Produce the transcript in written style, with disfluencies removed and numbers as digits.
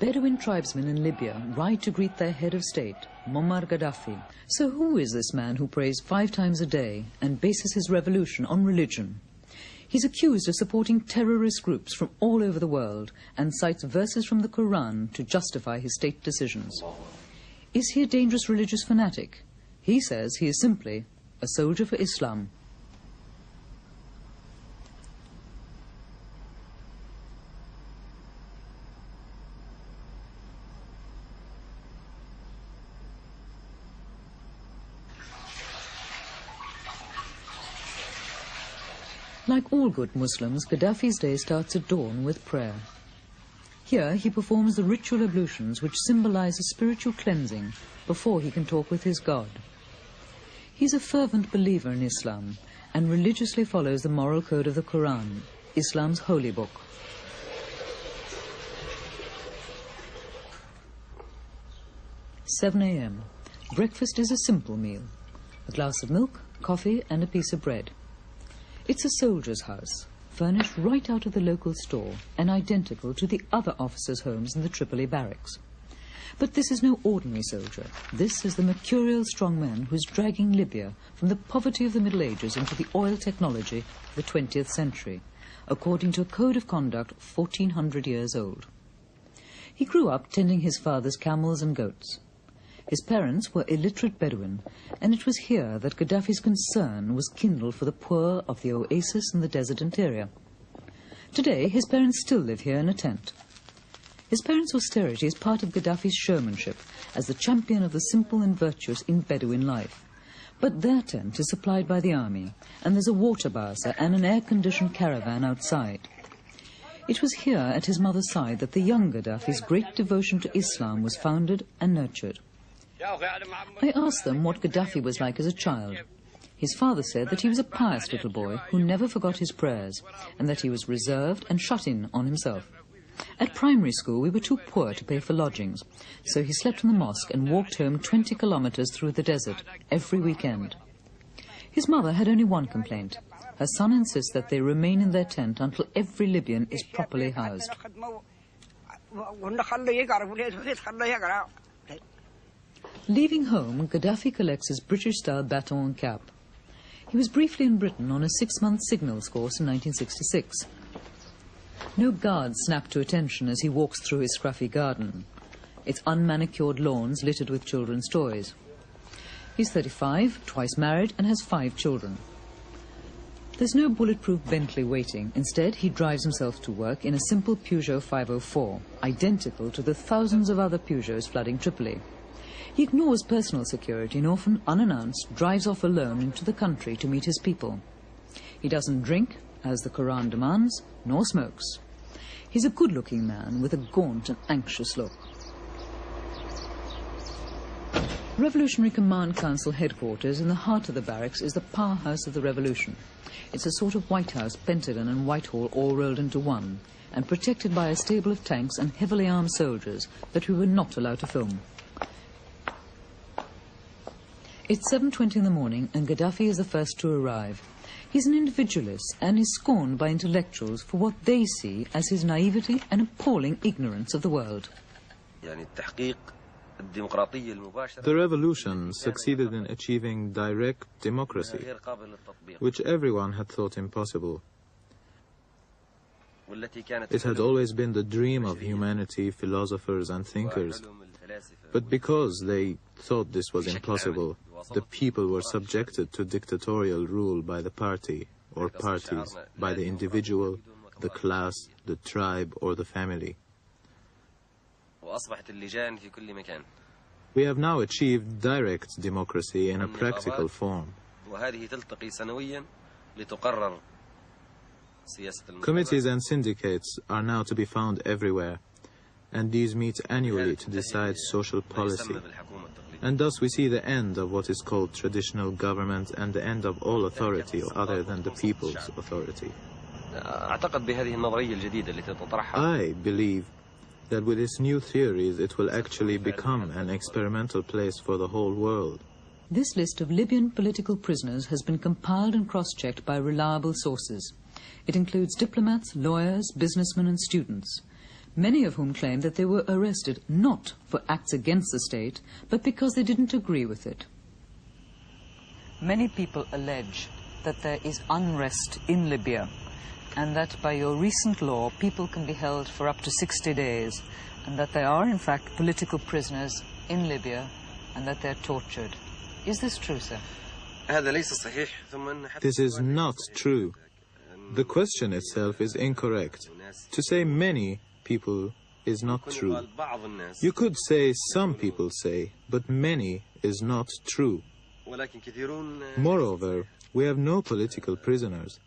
Bedouin tribesmen in Libya ride to greet their head of state, Muammar Gaddafi. So who is this man who prays 5 times a day and bases his revolution on religion? He's accused of supporting terrorist groups from all over the world and cites verses from the Quran to justify his state decisions. Is he a dangerous religious fanatic? He says he is simply a soldier for Islam. Like all good Muslims, Gaddafi's day starts at dawn with prayer. Here he performs the ritual ablutions which symbolize a spiritual cleansing before he can talk with his God. He's a fervent believer in Islam and religiously follows the moral code of the Quran, Islam's holy book. "7 a.m. Breakfast is a simple meal. A glass of milk, coffee and a piece of bread. It's a soldier's house, furnished right out of the local store and identical to the other officers' homes in the Tripoli barracks. But this is no ordinary soldier. This is the mercurial strongman who's dragging Libya from the poverty of the Middle Ages into the oil technology of the 20th century, according to a code of conduct 1400 years old. He grew up tending his father's camels and goats. His parents were illiterate Bedouin, and it was here that Gaddafi's concern was kindled for the poor of the oasis in the desert interior. Today, his parents still live here in a tent. His parents' austerity is part of Gaddafi's showmanship as the champion of the simple and virtuous in Bedouin life. But their tent is supplied by the army, and there's a water bowser and an air-conditioned caravan outside. It was here at his mother's side that the young Gaddafi's great devotion to Islam was founded and nurtured. I asked them what Gaddafi was like as a child. His father said that he was a pious little boy who never forgot his prayers, and that he was reserved and shut in on himself. At primary school, we were too poor to pay for lodgings, so he slept in the mosque and walked home 20 kilometers through the desert every weekend. His mother had only one complaint. Her son insists that they remain in their tent until every Libyan is properly housed. Leaving home, Gaddafi collects his British-style baton and cap. He was briefly in Britain on a 6-month signals course in 1966. No guards snap to attention as he walks through his scruffy garden, its unmanicured lawns littered with children's toys. He's 35, twice married, and has 5 children. There's no bulletproof Bentley waiting. Instead, he drives himself to work in a simple Peugeot 504, identical to the thousands of other Peugeots flooding Tripoli. He ignores personal security and often, unannounced, drives off alone into the country to meet his people. He doesn't drink, as the Quran demands, nor smokes. He's a good-looking man with a gaunt and anxious look. Revolutionary Command Council headquarters in the heart of the barracks is the powerhouse of the revolution. It's a sort of White House, Pentagon and Whitehall all rolled into one, and protected by a stable of tanks and heavily armed soldiers that we were not allowed to film. It's 7:20 in the morning and Gaddafi is the first to arrive. He's an individualist and is scorned by intellectuals for what they see as his naivety and appalling ignorance of the world. The revolution succeeded in achieving direct democracy, which everyone had thought impossible. It had always been the dream of humanity, philosophers and thinkers. But because they thought this was impossible, the people were subjected to dictatorial rule by the party or parties, by the individual, the class, the tribe or the family. We have now achieved direct democracy in a practical form. Committees and syndicates are now to be found everywhere, and these meet annually to decide social policy. And thus we see the end of what is called traditional government and the end of all authority other than the people's authority. I believe that with its new theories it will actually become an experimental place for the whole world. This list of Libyan political prisoners has been compiled and cross-checked by reliable sources. It includes diplomats, lawyers, businessmen and students. many of whom claim that they were arrested not for acts against the state, but because they didn't agree with it. Many people allege that there is unrest in Libya, and that by your recent law people can be held for up to 60 days, and that there are in fact political prisoners in Libya, and that they're tortured. Is this true, sir? This is not true. The question itself is incorrect. To say many people is not true. You could say some people say, but many is not true. Moreover, we have no political prisoners.